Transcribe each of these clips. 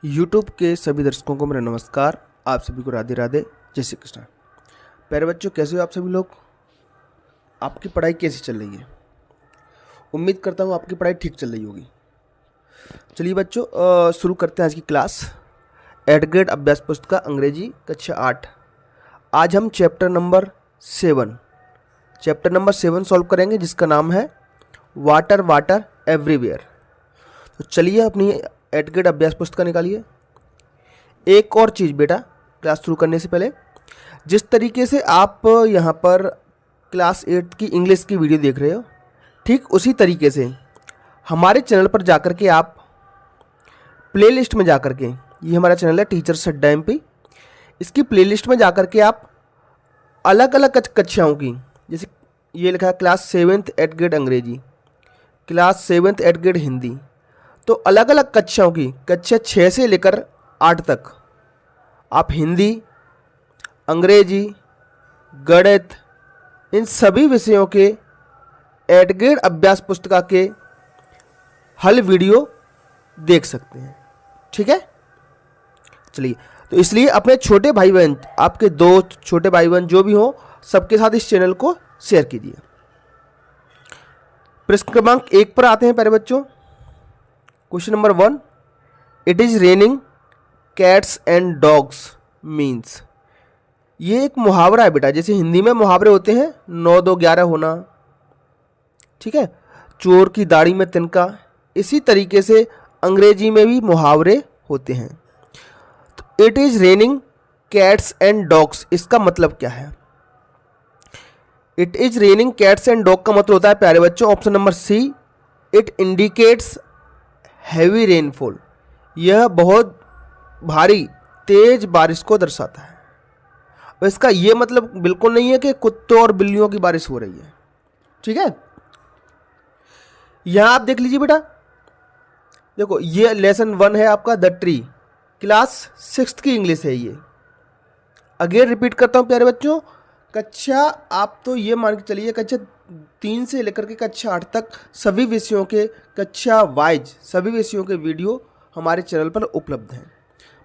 YouTube के सभी दर्शकों को मेरा नमस्कार। आप सभी को राधे राधे, जय श्री कृष्ण। प्यारे बच्चों, कैसे हो आप सभी लोग? आपकी पढ़ाई कैसी चल रही है? उम्मीद करता हूँ आपकी पढ़ाई ठीक चल रही होगी। चलिए बच्चों, शुरू करते हैं आज की क्लास। एट ग्रेड अभ्यास पुस्तक अंग्रेजी कक्षा 8। आज हम चैप्टर नंबर 7 सॉल्व करेंगे, जिसका नाम है वाटर वाटर एवरीवेयर। तो चलिए अपनी एट ग्रेड अभ्यास पुस्तक निकालिए। एक और चीज़ बेटा, क्लास शुरू करने से पहले, जिस तरीके से आप यहाँ पर क्लास 8 की इंग्लिश की वीडियो देख रहे हो, ठीक उसी तरीके से हमारे चैनल पर जाकर के आप प्लेलिस्ट में जाकर के, ये हमारा चैनल है टीचर्स अड्डा MP, इसकी प्लेलिस्ट में जाकर के आप अलग अलग कक्षाओं की, जैसे ये लिखा है क्लास 7th एट ग्रेड अंग्रेजी, class 7th eight grade Hindi, तो अलग अलग कक्षाओं की, कक्षा 6 से लेकर 8 तक आप हिंदी, अंग्रेजी, गणित, इन सभी विषयों के एट ग्रेड अभ्यास पुस्तिका के हल वीडियो देख सकते हैं। ठीक है, चलिए। तो इसलिए अपने छोटे भाई बहन, आपके दोस्त, छोटे भाई बहन जो भी हो, सबके साथ इस चैनल को शेयर कीजिए। प्रश्न क्रमांक 1 पर आते हैं प्यारे बच्चों। Question number 1, it is raining cats and dogs means. ये एक मुहावरा है बेटा, जैसे हिंदी में मुहावरे होते हैं 9 2 11 होना, ठीक है, चोर की दाढ़ी में तिनका, इसी तरीके से अंग्रेजी में भी मुहावरे होते हैं। तो it is raining cats and dogs, इसका मतलब क्या है? It is raining cats and dog का मतलब होता है प्यारे बच्चों, option number C, it indicates heavy rainfall. यह बहुत भारी तेज बारिश को दर्शाता है। अब इसका यह मतलब बिल्कुल नहीं है कि कुत्तों और बिल्लियों की बारिश हो रही है। ठीक है, यहां आप देख लीजिए बेटा, देखो ये लेसन 1 है आपका द ट्री, क्लास 6th की इंग्लिश है ये। अगेन रिपीट करता हूं प्यारे बच्चों, कक्षा आप तो ये मान के चलिए कक्षा 3 से लेकर के कक्षा 8 तक सभी विषयों के, कक्षा वाइज सभी विषयों के वीडियो हमारे चैनल पर उपलब्ध हैं।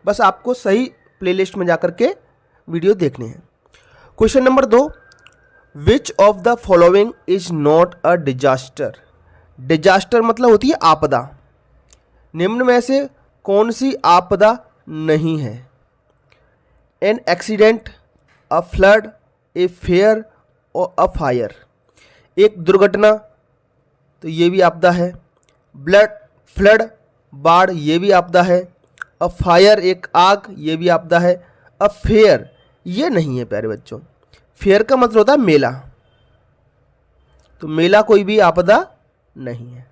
बस आपको सही प्लेलिस्ट में जाकर के वीडियो देखने हैं। Question number 2, which of the following is not a disaster. Disaster मतलब होती है आपदा। निम्न में से कौन सी आपदा नहीं है? An accident, a flood, a fair और अ फायर। एक दुर्घटना, तो ये भी आपदा है। फ्लड बाढ़, ये भी आपदा है। अ फायर एक आग, ये भी आपदा है। अ फेयर ये नहीं है प्यारे बच्चों। फेयर का मतलब होता है मेला, तो मेला कोई भी आपदा नहीं है।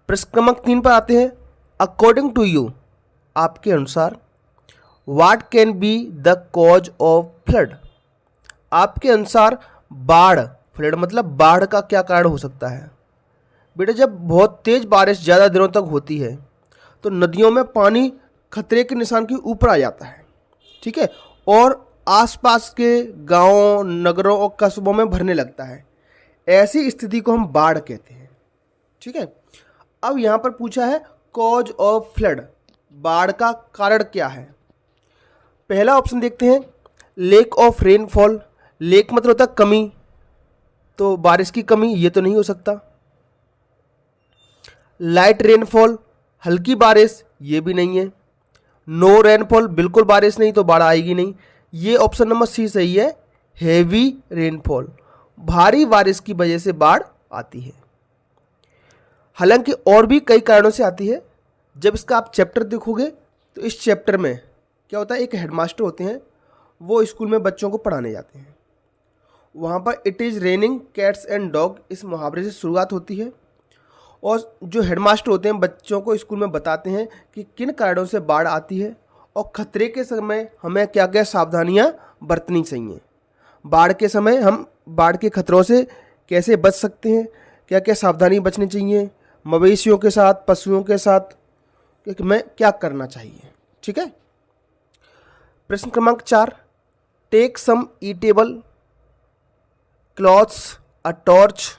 प्रश्न क्रमांक 3 पर आते हैं। अकॉर्डिंग टू यू, आपके अनुसार, what can be the cause of flood. आपके अनुसार बाढ़, फ्लड मतलब बाढ़ का क्या कारण हो सकता है? बेटा, जब बहुत तेज बारिश ज़्यादा दिनों तक होती है तो नदियों में पानी खतरे के निशान के ऊपर आ जाता है, ठीक है, और आसपास के गांवों, नगरों और कस्बों में भरने लगता है। ऐसी स्थिति को हम बाढ़ कहते हैं। ठीक है, अब यहाँ पर पूछा है कॉज ऑफ फ्लड, बाढ़ का कारण क्या है? पहला ऑप्शन देखते हैं, लेक ऑफ रेनफॉल। लेक मतलब होता है कमी, तो बारिश की कमी, ये तो नहीं हो सकता। लाइट रेनफॉल, हल्की बारिश, ये भी नहीं है। नो रेनफॉल, बिल्कुल बारिश नहीं, तो बाढ़ आएगी नहीं। ये ऑप्शन नंबर सी सही है, हेवी रेनफॉल, भारी बारिश की वजह से बाढ़ आती है। हालांकि और भी कई कारणों से आती है। जब इसका आप चैप्टर देखोगे तो इस चैप्टर में क्या होता है, एक हेडमास्टर होते हैं, वो स्कूल में बच्चों को पढ़ाने जाते हैं। वहाँ पर it is raining cats and dog, इस मुहावरे से शुरुआत होती है, और जो हेडमास्टर होते हैं बच्चों को स्कूल में बताते हैं कि किन कारणों से बाढ़ आती है और खतरे के समय हमें क्या क्या सावधानियां बरतनी चाहिए। बाढ़ के समय हम बाढ़ के खतरों से कैसे बच सकते हैं, क्या क्या सावधानी बचनी चाहिए, मवेशियों के साथ, पशुओं के साथ कि मैं क्या करना चाहिए। ठीक है, प्रश्न क्रमांक 4, take some eatable clothes, a torch,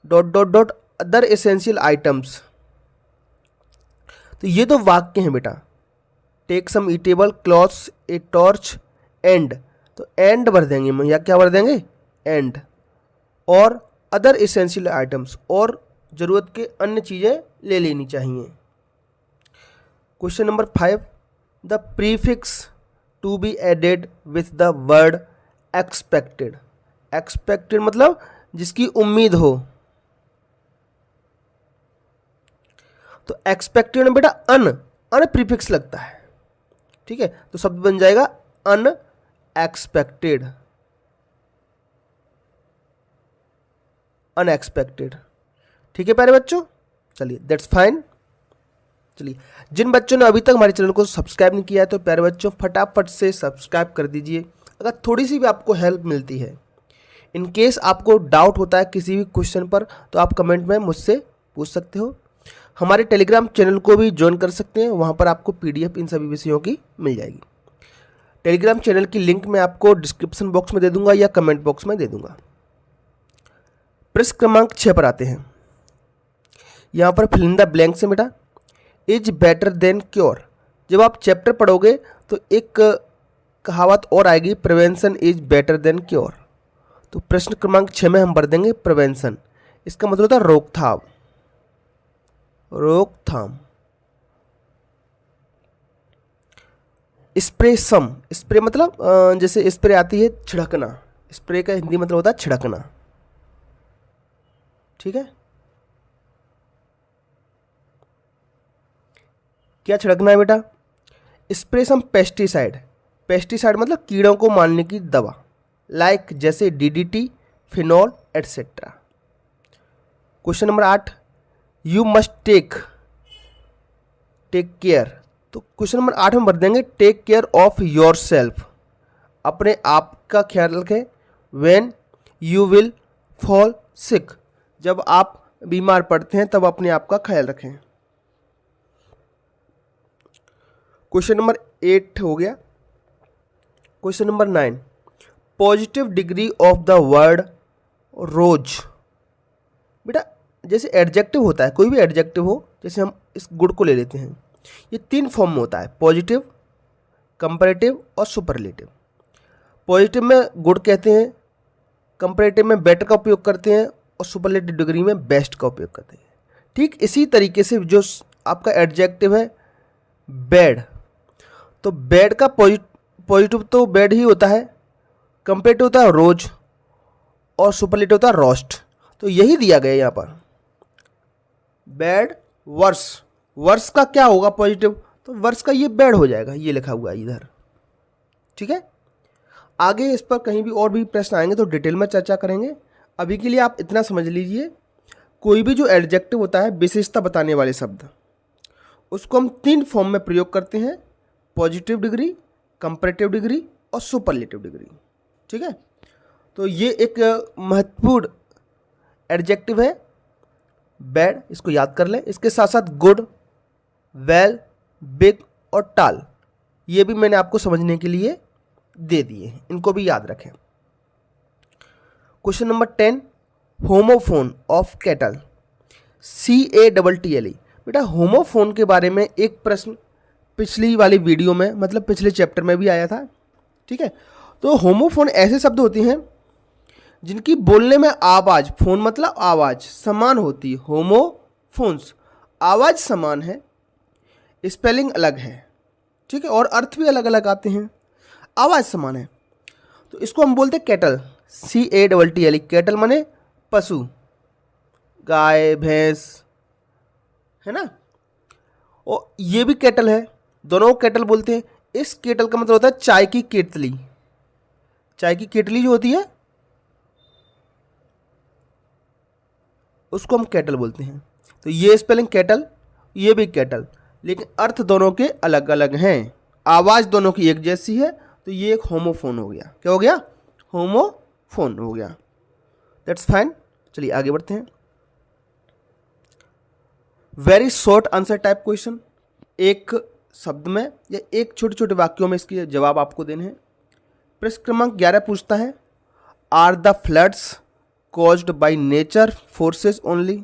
dot dot dot other essential items. तो ये दो वाक्य हैं बेटा, take some eatable clothes a torch and, तो एंड भर देंगे हम, या क्या भर देंगे, एंड, और अदर इसेंशियल आइटम्स, और ज़रूरत के अन्य चीज़ें ले लेनी चाहिए। Question number 5, the prefix to be added with the word expected. Expected मतलब जिसकी उम्मीद हो, तो एक्सपेक्टेड में बेटा अन प्रीफिक्स लगता है, ठीक है, तो शब्द बन जाएगा अनएक्सपेक्टेड, अनएक्सपेक्टेड। ठीक है प्यारे बच्चों, चलिए दैट्स फाइन। चलिए, जिन बच्चों ने अभी तक हमारे चैनल को सब्सक्राइब नहीं किया है तो प्यारे बच्चों फटाफट से सब्सक्राइब कर दीजिए। अगर थोड़ी सी भी आपको हेल्प मिलती है, इन केस आपको डाउट होता है किसी भी क्वेश्चन पर, तो आप कमेंट में मुझसे पूछ सकते हो। हमारे टेलीग्राम चैनल को भी ज्वाइन कर सकते हैं, वहाँ पर आपको PDF इन सभी विषयों की मिल जाएगी। टेलीग्राम चैनल की लिंक मैं आपको डिस्क्रिप्शन बॉक्स में दे दूंगा या कमेंट बॉक्स में दे दूंगा। प्रश्न क्रमांक 6 पर आते हैं। यहाँ पर फिल इन द ब्लैंक से बेटा इज बेटर देन क्योर। जब आप चैप्टर पढ़ोगे तो एक कहावत और आएगी, prevention is better than cure. तो प्रश्न क्रमांक 6 में हम भर देंगे प्रिवेंशन, इसका मतलब होता है रोकथाम, रोकथाम। स्प्रे सम, स्प्रे मतलब जैसे स्प्रे आती है छिड़कना, स्प्रे का हिंदी मतलब होता है छिड़कना, ठीक है। क्या छिड़कना है बेटा, स्प्रे सम पेस्टिसाइड, पेस्टिसाइड मतलब कीड़ों को मारने की दवा, लाइक जैसे DDT, phenol etcetera. Question number 8, you must take care. तो क्वेश्चन नंबर 8 में भर देंगे take care of yourself, अपने आप का ख्याल रखें। When you will fall sick, जब आप बीमार पड़ते हैं तब अपने आप का ख्याल रखें। क्वेश्चन नंबर 8 हो गया। Question number 9, positive degree of the word rose. बेटा जैसे एडजेक्टिव होता है, कोई भी एडजेक्टिव हो, जैसे हम इस गुड को ले लेते हैं, ये 3 फॉर्म में होता है, पॉजिटिव, कंपैरेटिव और सुपरलेटिव। पॉजिटिव में गुड कहते हैं, कंपैरेटिव में बेटर का उपयोग करते हैं, और सुपरलेटिव डिग्री में बेस्ट का उपयोग करते हैं। ठीक इसी तरीके से जो आपका एडजेक्टिव है बैड, तो बैड का पॉजिटिव तो बैड ही होता है, कंपैरेटिव होता है रोज, और सुपरलेटिव होता है रोस्ट। तो यही दिया गया है यहाँ पर, बैड वर्स, वर्स का क्या होगा पॉजिटिव, तो वर्स का ये बैड हो जाएगा, ये लिखा हुआ है इधर, ठीक है। आगे इस पर कहीं भी और भी प्रश्न आएंगे तो डिटेल में चर्चा करेंगे। अभी के लिए आप इतना समझ लीजिए, कोई भी जो एडजेक्टिव होता है विशेषता बताने वाले शब्द, उसको हम 3 फॉर्म में प्रयोग करते हैं, पॉजिटिव डिग्री, कंपैरेटिव डिग्री और सुपरलेटिव डिग्री, ठीक है। तो ये एक महत्वपूर्ण एडजेक्टिव है बैड, इसको याद कर लें। इसके साथ साथ गुड, वेल, बिग और टाल, ये भी मैंने आपको समझने के लिए दे दिए हैं, इनको भी याद रखें। Question number 10, homophone of cattle, CATTLE। बेटा होमोफोन के बारे में एक प्रश्न पिछली वाली वीडियो में, मतलब पिछले चैप्टर में भी आया था, ठीक है। तो होमोफोन ऐसे शब्द होते हैं जिनकी बोलने में आवाज़, फोन मतलब आवाज़, समान होती है। होमोफोन्स, आवाज़ समान है, स्पेलिंग अलग है, ठीक है, और अर्थ भी अलग अलग आते हैं, आवाज़ समान है, तो इसको हम बोलते हैं कैटल, CATTLE। कैटल माने पशु, गाय भैंस, है ना, और ये भी कैटल है, दोनों कैटल बोलते हैं। इस केटल का मतलब होता है चाय की केतली, चाय की केतली जो होती है उसको हम कैटल बोलते हैं। तो ये स्पेलिंग कैटल, ये भी कैटल, लेकिन अर्थ दोनों के अलग अलग हैं, आवाज़ दोनों की एक जैसी है, तो ये एक होमोफोन हो गया। क्या हो गया, होमोफोन हो गया, दैट्स फाइन। चलिए आगे बढ़ते हैं। Very short answer type question, एक शब्द में या एक छोटे छोटे वाक्यों में इसके जवाब आपको देने हैं। प्रश्न क्रमांक 11 पूछता है, are the floods caused by nature forces only.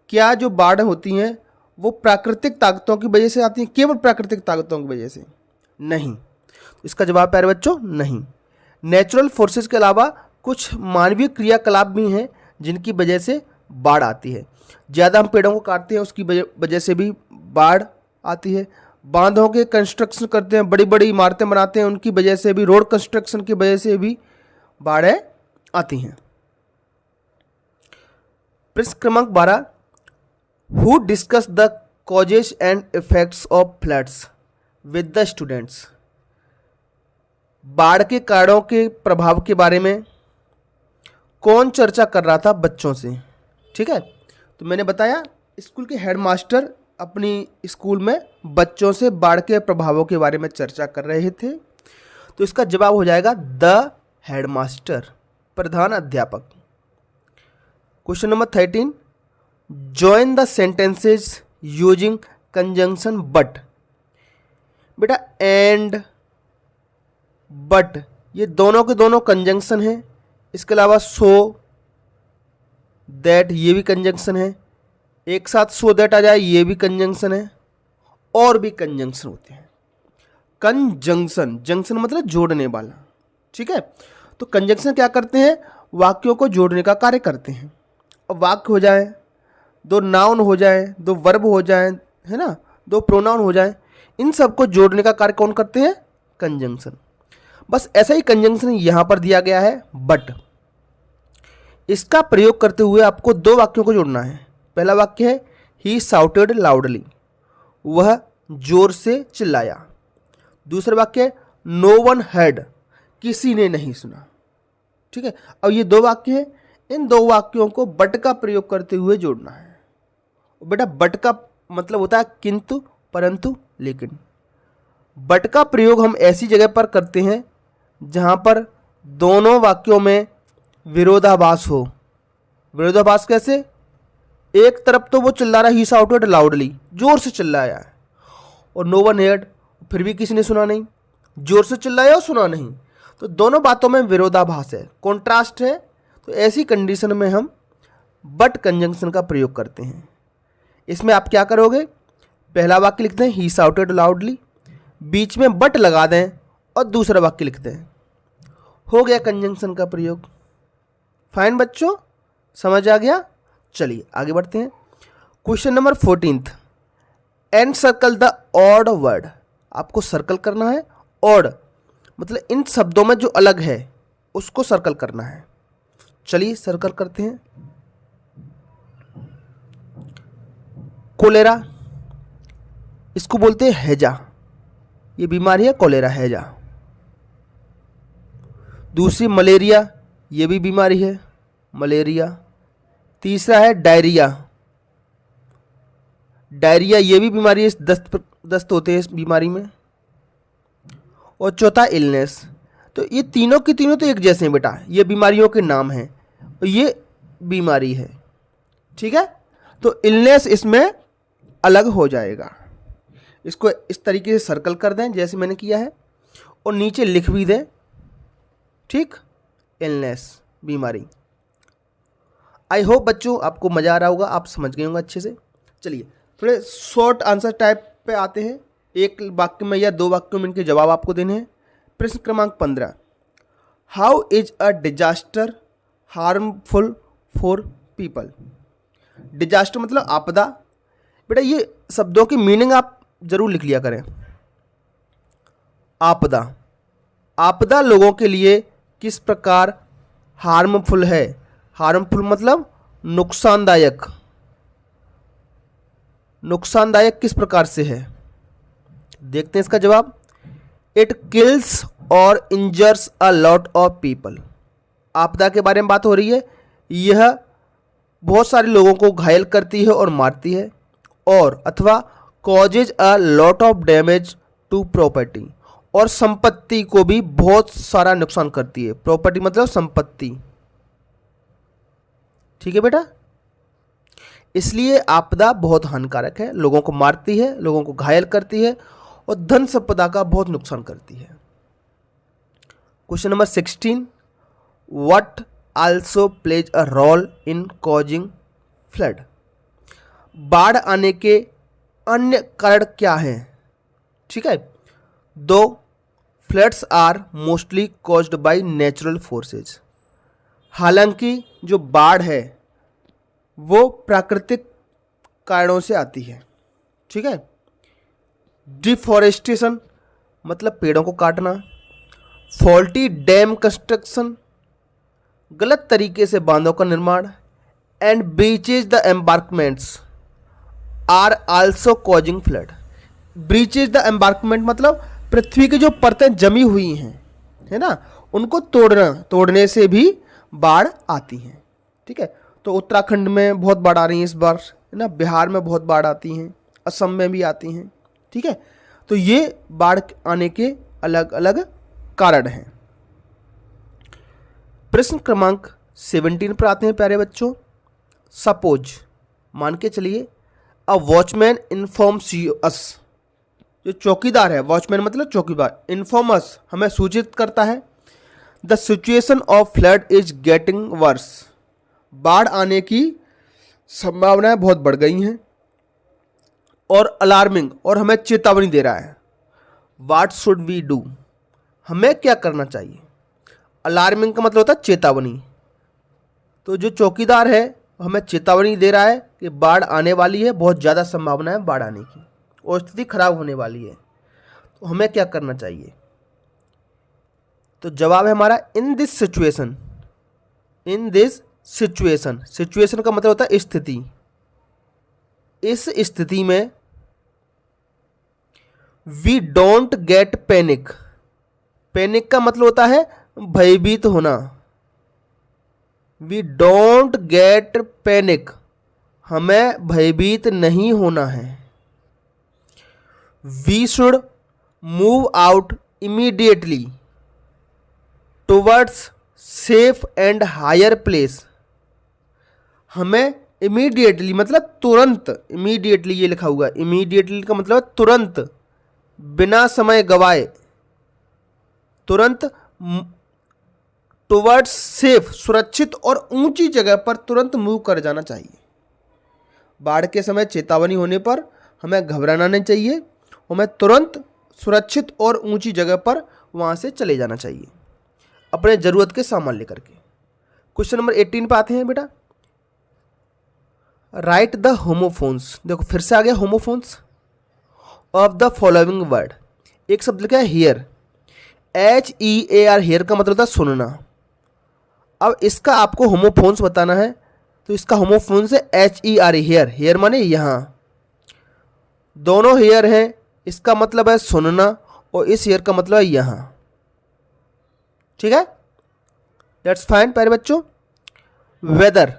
क्या जो बाढ़ होती हैं वो प्राकृतिक ताकतों की वजह से आती हैं, केवल प्राकृतिक ताकतों की वजह से? नहीं। इसका जवाब प्यारे बच्चों नहीं। नेचुरल फोर्सेस के अलावा कुछ मानवीय क्रियाकलाप भी हैं जिनकी वजह से बाढ़ आती है। ज़्यादा हम पेड़ों को काटते हैं, उसकी वजह से भी बाढ़ आती है। बांधों के कंस्ट्रक्शन करते हैं, बड़ी बड़ी इमारतें बनाते हैं, उनकी वजह से भी, रोड कंस्ट्रक्शन की वजह से भी बाढ़ें आती हैं। प्रश्न क्रमांक 12, who discuss the causes and effects of floods with the students? बाढ़ के कारणों के प्रभाव के बारे में कौन चर्चा कर रहा था बच्चों से? ठीक है, तो मैंने बताया स्कूल के हेडमास्टर अपनी स्कूल में बच्चों से बाढ़ के प्रभावों के बारे में चर्चा कर रहे थे। तो इसका जवाब हो जाएगा द हेडमास्टर, प्रधान अध्यापक। Question number 13, join the sentences using conjunction but. बेटा एंड, बट ये दोनों के दोनों कंजंक्शन है। इसके अलावा सो, दैट ये भी कंजंक्शन है। एक साथ सो दैट आ जाए ये भी कंजंक्शन है, और भी कंजंक्शन होते हैं। कंजंक्शन, जंक्शन मतलब जोड़ने वाला। ठीक है, तो कंजंक्शन क्या करते हैं? वाक्यों को जोड़ने का कार्य करते हैं। अब वाक्य हो जाए, दो नाउन हो जाए, दो वर्ब हो जाए, है ना, दो प्रोनाउन हो जाए, इन सबको जोड़ने का कार्य कौन करते हैं? कंजंक्शन। बस ऐसा ही कंजंक्शन यहाँ पर दिया गया है बट। इसका प्रयोग करते हुए आपको दो वाक्यों को जोड़ना है। पहला वाक्य है ही साउटेड लाउडली, वह जोर से चिल्लाया। दूसरा वाक्य है नो वन हेड, किसी ने नहीं सुना। ठीक है, अब ये दो वाक्य हैं, इन दो वाक्यों को बट का प्रयोग करते हुए जोड़ना है। बेटा बट का मतलब होता है किंतु, परंतु, लेकिन। बट का प्रयोग हम ऐसी जगह पर करते हैं जहां पर दोनों वाक्यों में विरोधाभास हो। विरोधाभास कैसे? एक तरफ तो वो चिल्ला रहा है ही साउटेड लाउडली, जोर से चिल्लाया है, और नो वन हेard, फिर भी किसी ने सुना नहीं। जोर से चिल्लाया और सुना नहीं, तो दोनों बातों में विरोधाभास है, कॉन्ट्रास्ट है। तो ऐसी कंडीशन में हम बट कंजंक्शन का प्रयोग करते हैं। इसमें आप क्या करोगे? पहला वाक्य लिखते हैं ही साउटेड लाउडली, बीच में बट लगा दें और दूसरा वाक्य लिखते हैं। हो गया कंजंक्शन का प्रयोग। फाइन बच्चों, समझ आ गया? चलिए आगे बढ़ते हैं। Question number 14, and circle the odd word. आपको सर्कल करना है। ऑड मतलब इन शब्दों में जो अलग है उसको सर्कल करना है। चलिए सर्कल करते हैं। कोलेरा, इसको बोलते हैं हैजा, ये बीमारी है कोलेरा, हैजा। दूसरी मलेरिया, ये भी बीमारी है, मलेरिया। तीसरा है डायरिया, डायरिया ये भी बीमारी है, दस्त होते हैं इस बीमारी में। और चौथा इलनेस। तो ये तीनों की तीनों तो एक जैसे हैं बेटा, ये बीमारियों के नाम हैं, ये बीमारी है। ठीक है, तो इलनेस इसमें अलग हो जाएगा। इसको इस तरीके से सर्कल कर दें जैसे मैंने किया है, और नीचे लिख भी दें। ठीक, इलनेस बीमारी। आई होप बच्चों आपको मज़ा आ रहा होगा, आप समझ गए होंगे अच्छे से। चलिए थोड़े शॉर्ट आंसर टाइप पे आते हैं, एक वाक्य में या दो वाक्यों में इनके जवाब आपको देने हैं। प्रश्न क्रमांक 15, how is a disaster harmful for people? Disaster मतलब आपदा। बेटा ये शब्दों की मीनिंग आप जरूर लिख लिया करें। आपदा, आपदा लोगों के लिए किस प्रकार हार्मफुल है? हार्मफुल मतलब नुकसानदायक। नुकसानदायक किस प्रकार से है? देखते हैं इसका जवाब। इट किल्स और इंजर्स अ लॉट ऑफ पीपल। आपदा के बारे में बात हो रही है, यह बहुत सारे लोगों को घायल करती है और मारती है। और अथवा causes a lot of damage to property, और संपत्ति को भी बहुत सारा नुकसान करती है। प्रॉपर्टी मतलब संपत्ति। ठीक है बेटा, इसलिए आपदा बहुत हानिकारक है, लोगों को मारती है, लोगों को घायल करती है और धन संपदा का बहुत नुकसान करती है। Question number 16, what also plays a role in causing flood? बाढ़ आने के अन्य कारण क्या हैं? ठीक है, 2 floods are mostly caused by natural forces. हालांकि जो बाढ़ है वो प्राकृतिक कारणों से आती है। ठीक है, डिफॉरेस्टेशन मतलब पेड़ों को काटना, फॉल्टी डैम कंस्ट्रक्शन गलत तरीके से बांधों का निर्माण, and breaches the embankments are also causing flood. Breaches the embankment मतलब पृथ्वी की जो परतें जमी हुई हैं, है ना, उनको तोड़ने से भी बाढ़ आती हैं। ठीक है, तो उत्तराखंड में बहुत बाढ़ आ रही है इस बार, है ना, बिहार में बहुत बाढ़ आती हैं, असम में भी आती हैं। ठीक है, तो ये बाढ़ आने के अलग अलग कारण हैं। प्रश्न क्रमांक 17 पर आते हैं प्यारे बच्चों। सपोज, मान के चलिए, अ वॉचमैन इन्फॉर्म्स अस, जो चौकीदार है, वॉचमैन मतलब चौकीदार, इन्फॉर्म अस हमें सूचित करता है, the situation of flood is getting worse, बाढ़ आने की संभावनाएं बहुत बढ़ गई हैं, और अलार्मिंग, और हमें चेतावनी दे रहा है। व्हाट शुड वी डू, हमें क्या करना चाहिए? अलार्मिंग का मतलब होता है चेतावनी, तो जो चौकीदार है हमें चेतावनी दे रहा है कि बाढ़ आने वाली है, बहुत ज़्यादा संभावना है बाढ़ आने की और स्थिति खराब होने वाली है, तो हमें क्या करना चाहिए? तो जवाब है हमारा in this situation. In this situation, situation का मतलब होता है स्थिति। इस स्थिति में we don't get panic, panic का मतलब होता है भयभीत होना। वी डोंट गेट पैनिक, हमें भयभीत नहीं होना है। We should move out immediately towards safe and higher place, हमें इमीडिएटली मतलब तुरंत, इमीडिएटली ये लिखा हुआ है, इमीडिएटली का मतलब तुरंत, बिना समय गवाए, तुरंत टुवर्ड्स सेफ, सुरक्षित और ऊंची जगह पर तुरंत मूव कर जाना चाहिए। बाढ़ के समय चेतावनी होने पर हमें घबराना नहीं चाहिए, हमें तुरंत सुरक्षित और ऊंची जगह पर वहाँ से चले जाना चाहिए अपने ज़रूरत के सामान लेकर के। क्वेश्चन नंबर 18 पे आते हैं बेटा। राइट द होमोफोन्स, देखो फिर से आ गया homophones of the following word. एक शब्द लिखा है हियर, HEAR, हियर का मतलब होता है सुनना। अब इसका आपको होमोफोन्स बताना है, तो इसका होमोफोन्स है HER, हियर, हियर माने यहाँ, दोनों हियर हैं, इसका मतलब है सुनना, और इस हियर का मतलब है यहाँ। ठीक है, दैट्स फाइन प्यारे बच्चों। वेदर,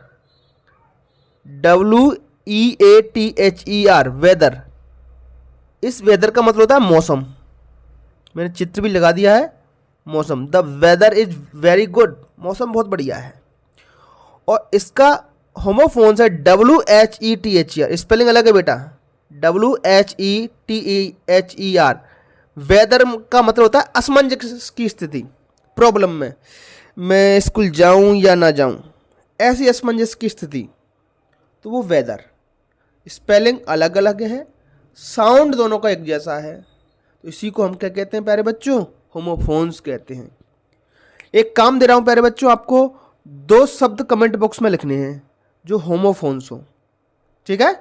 WEATHER, वेदर, इस वेदर का मतलब होता है मौसम, मैंने चित्र भी लगा दिया है, मौसम। The weather is very good, मौसम बहुत बढ़िया है। और इसका होमोफोन्स है WHETHER, स्पेलिंग अलग है बेटा, WHETHER। वेदर का मतलब होता है असमंजस की स्थिति, प्रॉब्लम में, मैं स्कूल जाऊं या ना जाऊं, ऐसी असमंजस की स्थिति, तो वो वेदर। स्पेलिंग अलग अलग है, साउंड दोनों का एक जैसा है, तो इसी को हम क्या कहते हैं प्यारे बच्चों? होमोफोन्स कहते हैं। एक काम दे रहा हूं प्यारे बच्चों, आपको 2 शब्द कमेंट बॉक्स में लिखने हैं जो होमोफोन्स हो। ठीक है,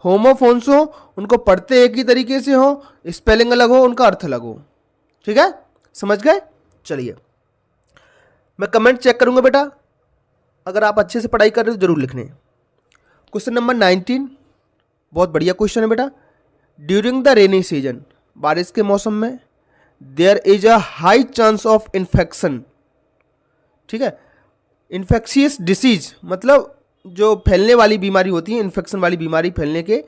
होमोफोन्स हो, उनको पढ़ते एक ही तरीके से हो, स्पेलिंग अलग हो, उनका अर्थ अलग हो। ठीक है, समझ गए? चलिए मैं कमेंट चेक करूंगा बेटा, अगर आप अच्छे से पढ़ाई कर रहे हो तो जरूर लिखने। क्वेश्चन नंबर 19, बहुत बढ़िया क्वेश्चन है बेटा। ड्यूरिंग द रेनी सीजन, बारिश के मौसम में, there is a high chance of infection. ठीक है, इन्फेक्शियस डिसीज मतलब जो फैलने वाली बीमारी होती है, इन्फेक्शन वाली बीमारी फैलने के,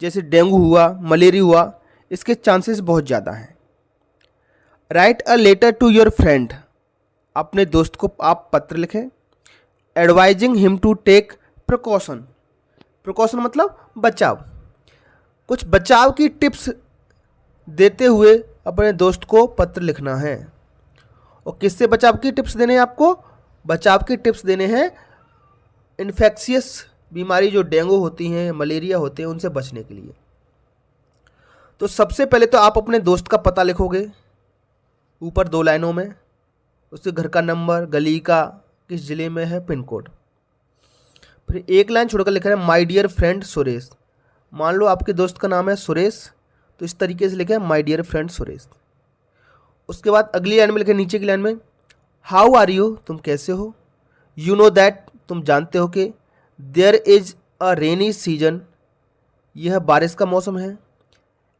जैसे डेंगू हुआ, मलेरिया हुआ, इसके चांसेस बहुत ज़्यादा हैं। Write a letter to your friend, अपने दोस्त को आप पत्र लिखें, advising him to take precaution. Precaution मतलब बचाव, कुछ बचाव की टिप्स देते हुए अपने दोस्त को पत्र लिखना है। और किससे बचाव की टिप्स देने हैं आपको? बचाव की टिप्स देने हैं इन्फेक्शियस बीमारी जो डेंगू होती हैं, मलेरिया होते हैं, उनसे बचने के लिए। तो सबसे पहले तो आप अपने दोस्त का पता लिखोगे ऊपर 2 लाइनों में, उसके घर का नंबर, गली का, किस ज़िले में है, पिन कोड। फिर 1 लाइन छोड़कर लिखा है माय डियर फ्रेंड सुरेश। मान लो आपके दोस्त का नाम है सुरेश, तो इस तरीके से लिखे माय डियर फ्रेंड सुरेश। उसके बाद अगली लाइन में लिखे, नीचे की लाइन में, हाउ आर यू, तुम कैसे हो, यू नो दैट, तुम जानते हो कि, there is a rainy season, यह बारिश का मौसम है,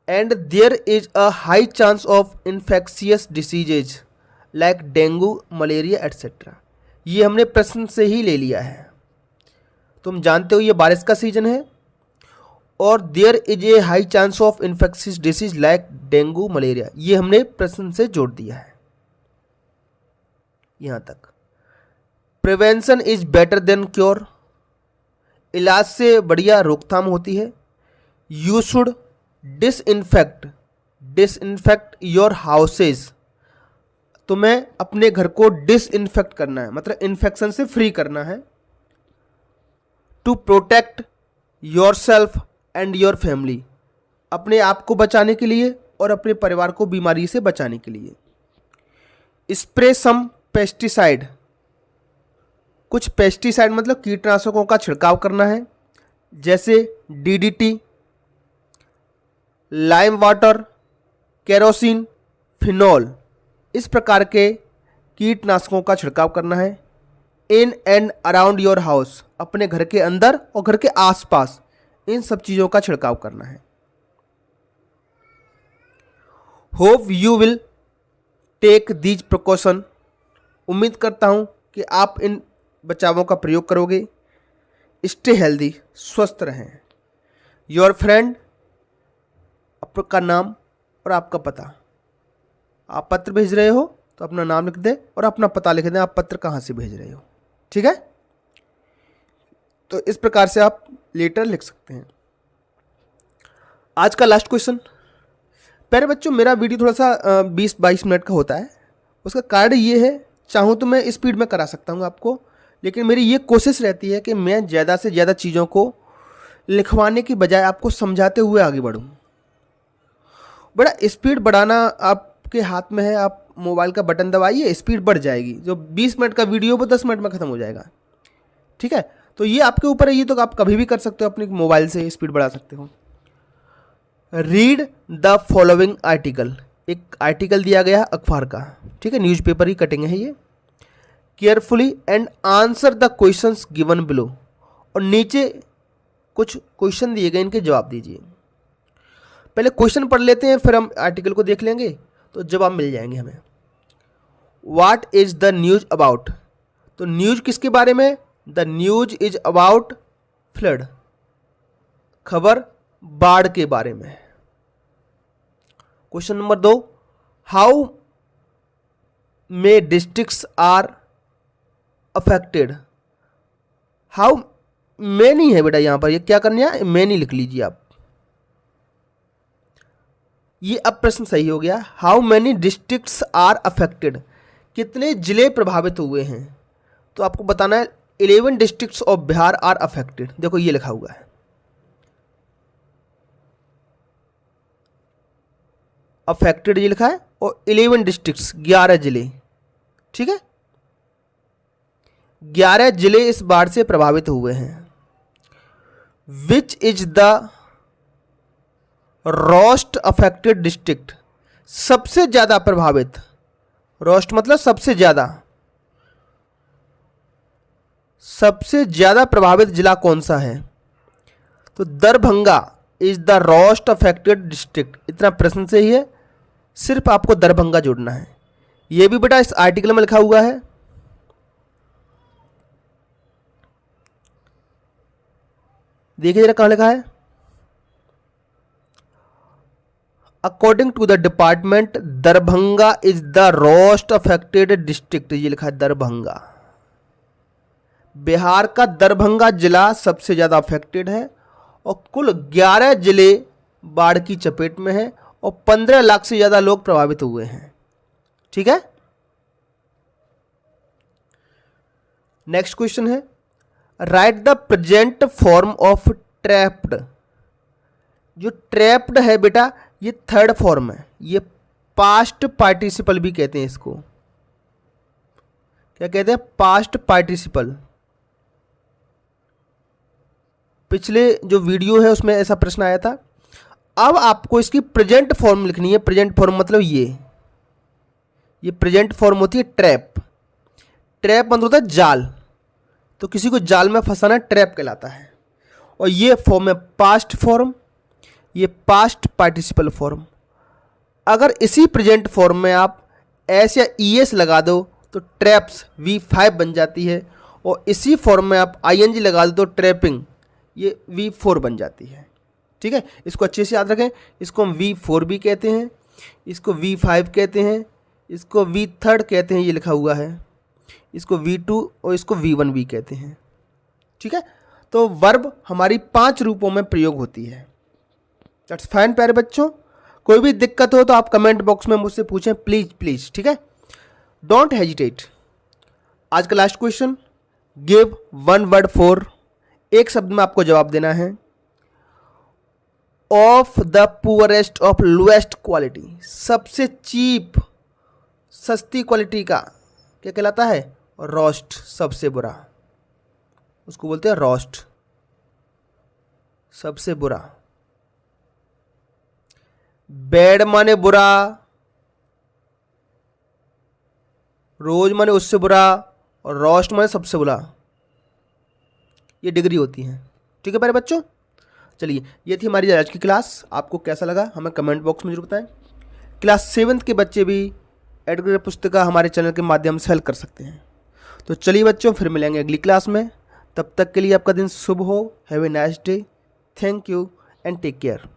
and there is a high chance of infectious diseases like dengue, malaria etcetera. ये हमने प्रश्न से ही ले लिया है। तुम जानते हो ये बारिश का सीजन है, और there is a high chance of infectious disease like dengue, malaria, ये हमने प्रश्न से जोड़ दिया है यहां तक। Prevention is better than cure, इलाज से बढ़िया रोकथाम होती है। You should disinfect your houses, तुम्हें अपने घर को डिसइंफेक्ट करना है, मतलब इन्फेक्शन से फ्री करना है। To protect yourself and your family, अपने आप को बचाने के लिए और अपने परिवार को बीमारी से बचाने के लिए। स्प्रे सम पेस्टिसाइड, कुछ पेस्टिसाइड मतलब कीटनाशकों का छिड़काव करना है, जैसे DDT, lime water, kerosene, phenol, इस प्रकार के कीटनाशकों का छिड़काव करना है। In and around your house, अपने घर के अंदर और घर के आसपास इन सब चीज़ों का छिड़काव करना है। Hope you will take these precaution, उम्मीद करता हूं कि आप इन बचावों का प्रयोग करोगे। स्टे हेल्दी, स्वस्थ रहें। योर फ्रेंड, आपका नाम और आपका पता। आप पत्र भेज रहे हो तो अपना नाम लिख दें और अपना पता लिख दें, आप पत्र कहाँ से भेज रहे हो, ठीक है। तो इस प्रकार से आप लेटर लिख सकते हैं। आज का लास्ट क्वेश्चन। प्यारे बच्चों, मेरा वीडियो थोड़ा सा 20-22 मिनट का होता है। उसका कारण ये है, चाहूँ तो मैं स्पीड में करा सकता हूँ आपको, लेकिन मेरी ये कोशिश रहती है कि मैं ज़्यादा से ज़्यादा चीज़ों को लिखवाने की बजाय आपको समझाते हुए आगे बढ़ूँ। बड़ा स्पीड बढ़ाना आपके हाथ में है, आप मोबाइल का बटन दबाइए, स्पीड बढ़ जाएगी। जो 20 मिनट का वीडियो वो 10 मिनट में ख़त्म हो जाएगा, ठीक है। तो ये आपके ऊपर है, ये तो आप कभी भी कर सकते हो, अपने मोबाइल से स्पीड बढ़ा सकते हो। रीड द फॉलोइंग आर्टिकल, एक आर्टिकल दिया गया अखबार का, ठीक है, न्यूज़पेपर की कटिंग है ये। Carefully and answer the questions given below, और नीचे कुछ क्वेश्चन दिए गए, इनके जवाब दीजिए। पहले क्वेश्चन पढ़ लेते हैं, फिर हम आर्टिकल को देख लेंगे तो जवाब मिल जाएंगे हमें। What is the news about, तो न्यूज किसके बारे में, the news is about flood, खबर बाढ़ के बारे में। Question number 2, how may districts are affected, how many है बेटा, यहां पर ये क्या करना है, मैनी लिख लीजिए आप। ये अब प्रश्न सही हो गया। How many districts are affected, कितने जिले प्रभावित हुए हैं, तो आपको बताना है 11 districts of Bihar are affected. देखो ये लिखा हुआ है, अफेक्टेड ये लिखा है, और 11 डिस्ट्रिक्ट्स 11 जिले, ठीक है, 11 जिले इस बाढ़ से प्रभावित हुए हैं। Which is the worst affected district, सबसे ज्यादा प्रभावित, रोस्ट मतलब सबसे ज्यादा प्रभावित जिला कौन सा है, तो Darbhanga is the worst affected district. इतना प्रश्न से ही है, सिर्फ आपको दरभंगा जोड़ना है। यह भी बेटा इस आर्टिकल में लिखा हुआ है। देखिए जरा कहां लिखा है, according to the department Darbhanga is the worst affected district, ये लिखा है दरभंगा। बिहार का दरभंगा जिला सबसे ज्यादा अफेक्टेड है, और कुल 11 जिले बाढ़ की चपेट में है, और 15 लाख से ज्यादा लोग प्रभावित हुए हैं, ठीक है। नेक्स्ट क्वेश्चन है, right the present form of trapped, जो ट्रैप्ड है बेटा ये थर्ड फॉर्म है, ये पास्ट पार्टिसिपल भी कहते हैं इसको। क्या कहते हैं? Past participle. पिछले जो वीडियो है उसमें ऐसा प्रश्न आया था। अब आपको इसकी प्रेजेंट फॉर्म लिखनी है। प्रेजेंट फॉर्म मतलब ये प्रेजेंट फॉर्म होती है ट्रैप। ट्रैप मतलब होता है जाल, तो किसी को जाल में फंसाना ट्रैप कहलाता है। और ये फॉर्म है पास्ट फॉर्म, ये पास्ट पार्टिसिपल फॉर्म। अगर इसी प्रेजेंट फॉर्म में आप एस या ईएस लगा दो तो ट्रैप्स V5 बन जाती है, और इसी फॉर्म में आप ING लगा दो तो ट्रैपिंग ये V4 बन जाती है। ठीक है, इसको अच्छे से याद रखें। इसको हम V4 भी कहते हैं, इसको V5 कहते हैं, इसको V3 कहते हैं, ये लिखा हुआ है, इसको V2 और इसको V1 भी कहते हैं। ठीक है, तो वर्ब हमारी 5 रूपों में प्रयोग होती है। दैट्स फाइन प्यारे बच्चों। कोई भी दिक्कत हो तो आप कमेंट बॉक्स में मुझसे पूछें प्लीज़ प्लीज़। ठीक है, डोंट हेजिटेट। आज का last question, give one word for, एक शब्द में आपको जवाब देना है। Of the poorest of lowest quality, सबसे चीप सस्ती क्वालिटी का क्या कहलाता है? रोस्ट, सबसे बुरा, उसको बोलते हैं रोस्ट, सबसे बुरा। बैड माने बुरा, रोज माने उससे बुरा, और रोस्ट माने सबसे बुरा। ये डिग्री होती है। ठीक है प्यारे बच्चों, चलिए ये थी हमारी आज की क्लास। आपको कैसा लगा हमें कमेंट बॉक्स में जरूर बताएं। क्लास 7th के बच्चे भी एडग्रेड पुस्तिका हमारे चैनल के माध्यम से हल कर सकते हैं। तो चलिए बच्चों, फिर मिलेंगे अगली क्लास में। तब तक के लिए आपका दिन शुभ हो। Have a nice day. Thank you and take care.